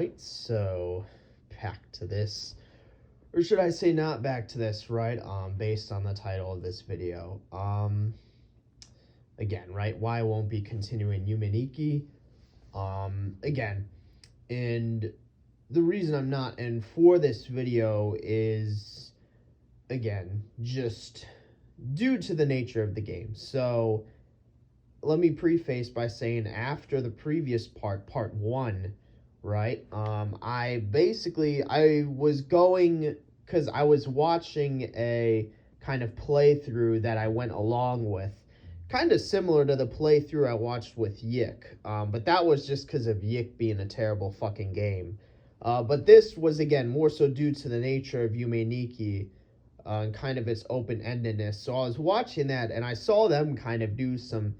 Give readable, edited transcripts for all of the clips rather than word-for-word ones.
Alright, so back to this. Or should I say not back to this, right? Based on the title of this video. Again, right? Why I won't be continuing Yume Nikki. Again, and the reason I'm not, and for this video is, again, just due to the nature of the game. So, let me preface by saying after the previous part 1, right, I was going, because I was watching a kind of playthrough that I went along with, kind of similar to the playthrough I watched with Yik, but that was just because of Yik being a terrible fucking game. But this was, again, more so due to the nature of Yume Nikki, and kind of its open-endedness. So I was watching that, and I saw them kind of do some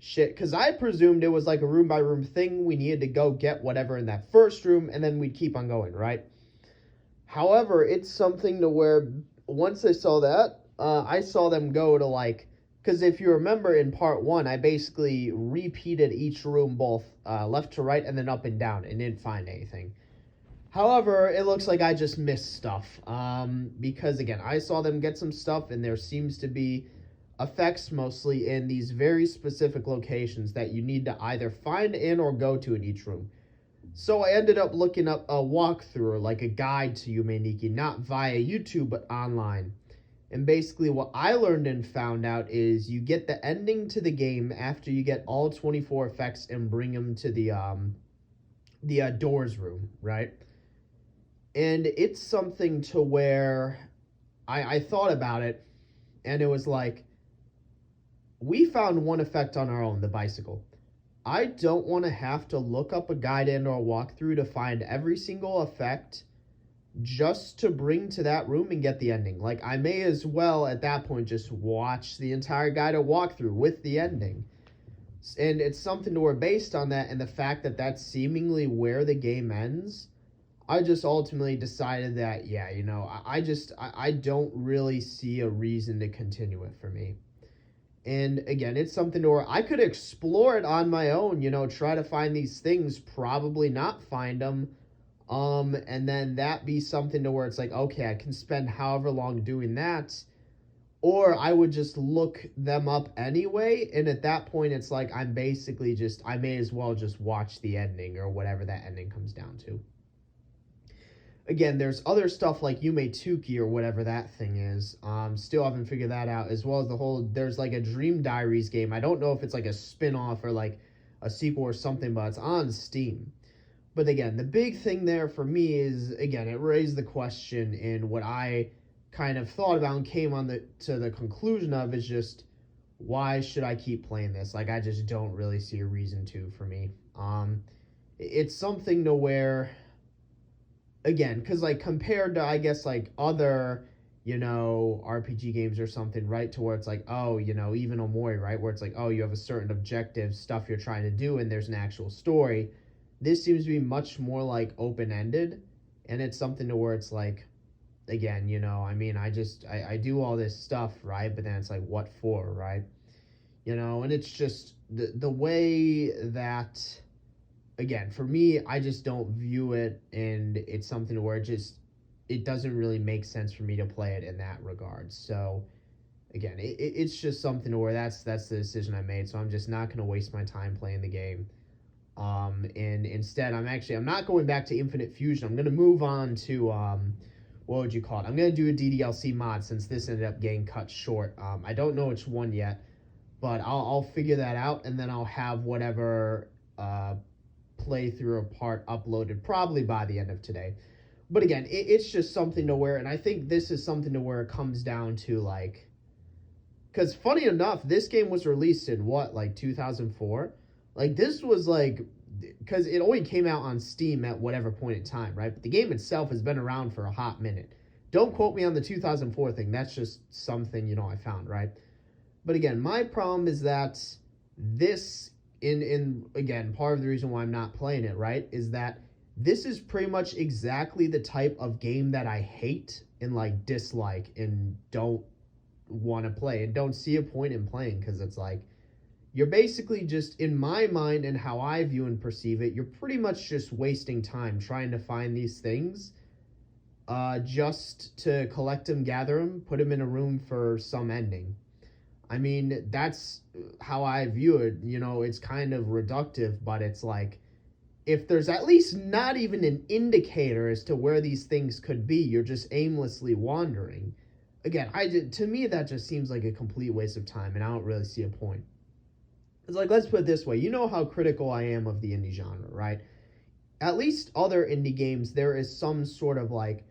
shit, because I presumed it was like a room-by-room thing. We needed to go get whatever in that first room, and then we'd keep on going, right? However, it's something to where, once I saw that, I saw them go to, like, because if you remember in part 1, I basically repeated each room both left to right and then up and down, and didn't find anything. However, it looks like I just missed stuff, because, again, I saw them get some stuff, and there seems to be effects mostly in these very specific locations that you need to either find in or go to in each room. So I ended up looking up a walkthrough, or like a guide to Yume Nikki, not via YouTube, but online. And basically what I learned and found out is you get the ending to the game after you get all 24 effects and bring them to the doors room, right? And it's something to where I thought about it, and it was like, we found one effect on our own, the bicycle. I don't want to have to look up a guide and or a walkthrough to find every single effect just to bring to that room and get the ending. Like, I may as well, at that point, just watch the entire guide or walkthrough with the ending. And it's something to where, based on that and the fact that that's seemingly where the game ends, I just ultimately decided that, yeah, you know, I don't really see a reason to continue it for me. And again, it's something to where I could explore it on my own, you know, try to find these things, probably not find them, and then that be something to where it's like, okay, I can spend however long doing that, or I would just look them up anyway, and at that point, it's like, I'm basically just, I may as well just watch the ending, or whatever that ending comes down to. Again, there's other stuff like Yume Tuki or whatever that thing is. Still haven't figured that out, as well as the whole, there's like a Dream Diaries game. I don't know if it's like a spin-off or like a sequel or something, but it's on Steam. But again, the big thing there for me is, again, it raised the question in what I kind of thought about and came on to the conclusion of is just, why should I keep playing this? Like, I just don't really see a reason to for me. It's something to where, again, because, like, compared to, I guess, like, other, you know, RPG games or something, right, to where it's like, oh, you know, even Omori, right, where it's like, oh, you have a certain objective, stuff you're trying to do, and there's an actual story. This seems to be much more, like, open-ended, and it's something to where it's like, again, you know, I mean, I do all this stuff, right, but then it's like, what for, right? You know, and it's just, the way that, again, for me, I just don't view it, and it's something where it doesn't really make sense for me to play it in that regard. So, again, it's just something where that's the decision I made, so I'm just not going to waste my time playing the game. And instead, I'm not going back to Infinite Fusion. I'm going to move on to, what would you call it? I'm going to do a DDLC mod, since this ended up getting cut short. I don't know which one yet, but I'll figure that out, and then I'll have whatever, playthrough or part uploaded probably by the end of today. But again, it's just something to where, and I think this is something to where it comes down to, like, because funny enough, this game was released in what, like 2004? Like, this was like, because it only came out on Steam at whatever point in time, right? But the game itself has been around for a hot minute. Don't quote me on the 2004 thing. That's just something, you know, I found, right? But again, my problem is that this, again, part of the reason why I'm not playing it, right, is that this is pretty much exactly the type of game that I hate and, like, dislike and don't want to play and don't see a point in playing, because it's like, you're basically just, in my mind and how I view and perceive it, you're pretty much just wasting time trying to find these things just to collect them, gather them, put them in a room for some ending. I mean, that's how I view it. You know, it's kind of reductive, but it's like, if there's at least not even an indicator as to where these things could be, you're just aimlessly wandering. Again, to me, that just seems like a complete waste of time, and I don't really see a point. It's like, let's put it this way. You know how critical I am of the indie genre, right? At least other indie games, there is some sort of like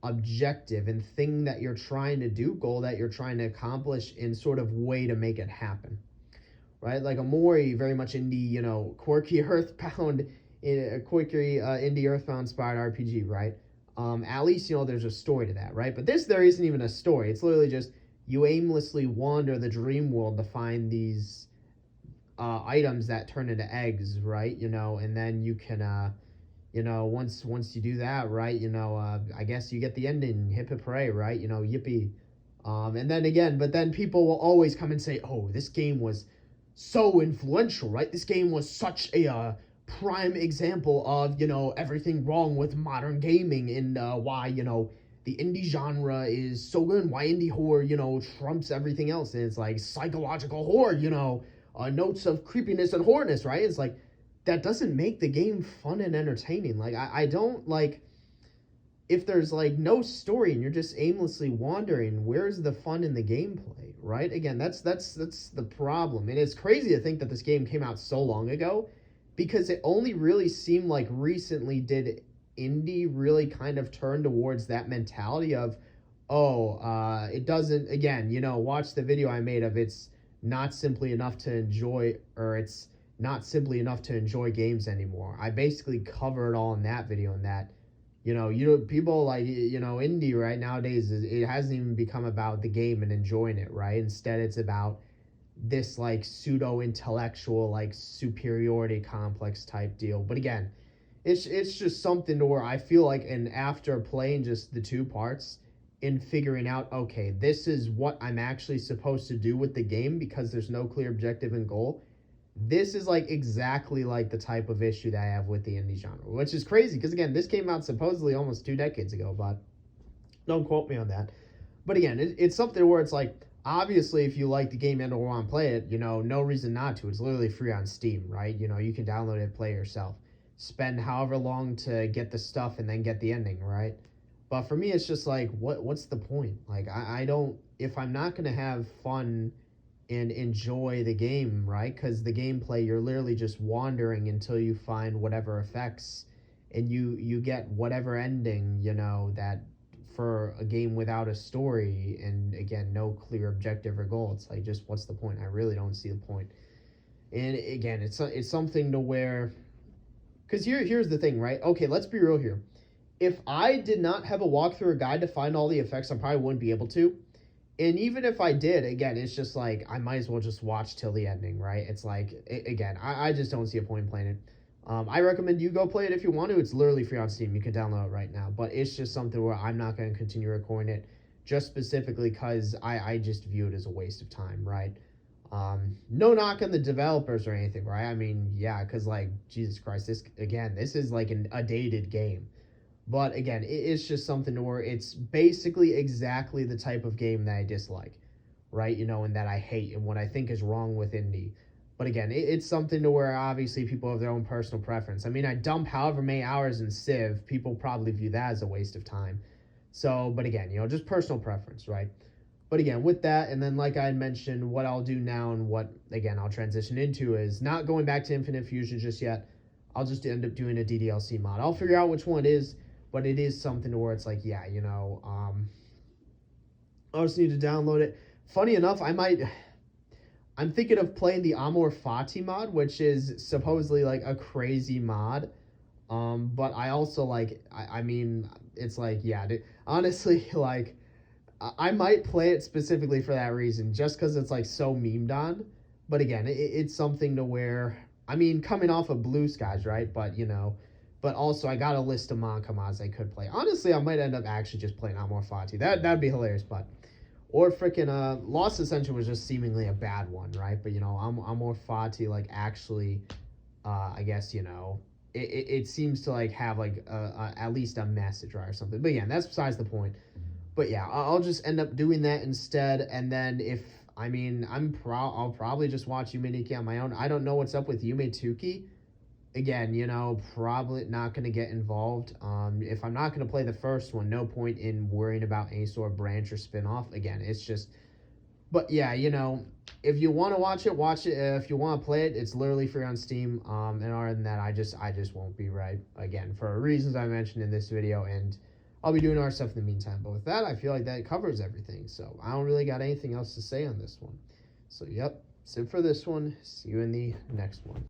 objective and thing that you're trying to do, goal that you're trying to accomplish, in sort of way to make it happen, right? Like Amori, very much indie, you know, quirky earthbound, indie earthbound inspired RPG, right? At least, you know, there's a story to that, right? But there isn't even a story. It's literally just you aimlessly wander the dream world to find these items that turn into eggs, right? You know, and then you can, you know, once you do that, right, you know, I guess you get the ending, hip hip hooray, right? You know, yippee. And then again, but then people will always come and say, oh, this game was so influential, right? This game was such a prime example of, you know, everything wrong with modern gaming, and why, you know, the indie genre is so good, and why indie horror, you know, trumps everything else. And it's like psychological horror, you know, notes of creepiness and horrorness, right? It's like, that doesn't make the game fun and entertaining. Like, I don't, like, if there's like no story and you're just aimlessly wandering, where's the fun in the gameplay, right? Again, that's the problem. And it's crazy to think that this game came out so long ago, because it only really seemed like recently did indie really kind of turn towards that mentality of, it doesn't, again, you know, watch the video I made of it's not simply enough to enjoy, or it's not simply enough to enjoy games anymore. I basically covered all in that video, and that, you know, people like, you know, indie right nowadays, it hasn't even become about the game and enjoying it, right? Instead, it's about this like pseudo intellectual like superiority complex type deal. But again, it's just something to where I feel like, and after playing just the two parts and figuring out, okay, this is what I'm actually supposed to do with the game, because there's no clear objective and goal. This is like exactly like the type of issue that I have with the indie genre, which is crazy because, again, this came out supposedly almost 2 decades ago, but don't quote me on that. But again, it's something where it's like, obviously, if you like the game and or want to play it, you know, no reason not to. It's literally free on Steam, right? You know, you can download it, play it yourself. Spend however long to get the stuff and then get the ending, right? But for me, it's just like, what's the point? Like, I don't, if I'm not going to have fun and enjoy the game, right? Because the gameplay, you're literally just wandering until you find whatever effects, and you get whatever ending, you know, that for a game without a story, and again, no clear objective or goal. It's like, just what's the point? I really don't see the point. And again, it's something to where, because here's the thing, right? Okay, let's be real here. If I did not have a walkthrough or guide to find all the effects, I probably wouldn't be able to. And even if I did, again, it's just like, I might as well just watch till the ending, right? It's like, again, I just don't see a point in playing it. I recommend you go play it if you want to. It's literally free on Steam. You can download it right now. But it's just something where I'm not going to continue recording it, just specifically because I just view it as a waste of time, right? No knock on the developers or anything, right? I mean, yeah, because, like, Jesus Christ, this is like a dated game. But again, it's just something to where it's basically exactly the type of game that I dislike, right? You know, and that I hate, and what I think is wrong with indie. But again, it's something to where obviously people have their own personal preference. I mean, I dump however many hours in Civ, people probably view that as a waste of time. So, but again, you know, just personal preference, right? But again, with that, and then like I had mentioned, what I'll do now and what, again, I'll transition into is not going back to Infinite Fusion just yet. I'll just end up doing a DDLC mod. I'll figure out which one it is, but it is something to where it's like, yeah, you know, I'll just need to download it. Funny enough, I'm thinking of playing the Amor Fati mod, which is supposedly like a crazy mod. But I also like, I mean, it's like, yeah, dude, honestly, like, I might play it specifically for that reason, just because it's like so memed on. But again, it's something to where, I mean, coming off of Blue Skies, right? But, you know, but also I got a list of Monka mods I could play. Honestly, I might end up actually just playing Amor Fati. That'd be hilarious, but or freaking Lost Ascension was just seemingly a bad one, right? But you know, Amor Fati like actually, I guess you know, it seems to like have like at least a message, right, or something. But yeah, that's besides the point. But yeah, I'll just end up doing that instead, and then if I mean I'll probably just watch Yume Nikki on my own. I don't know what's up with Yume Tuki. Again, you know, probably not going to get involved. If I'm not going to play the first one, no point in worrying about any sort of branch or spin-off. Again, it's just, but yeah, you know, if you want to watch it, watch it. If you want to play it, it's literally free on Steam. And other than that, I just won't be right, again, for reasons I mentioned in this video, and I'll be doing other stuff in the meantime. But with that, I feel like that covers everything, so I don't really got anything else to say on this one. So yep, that's it for this one. See you in the next one.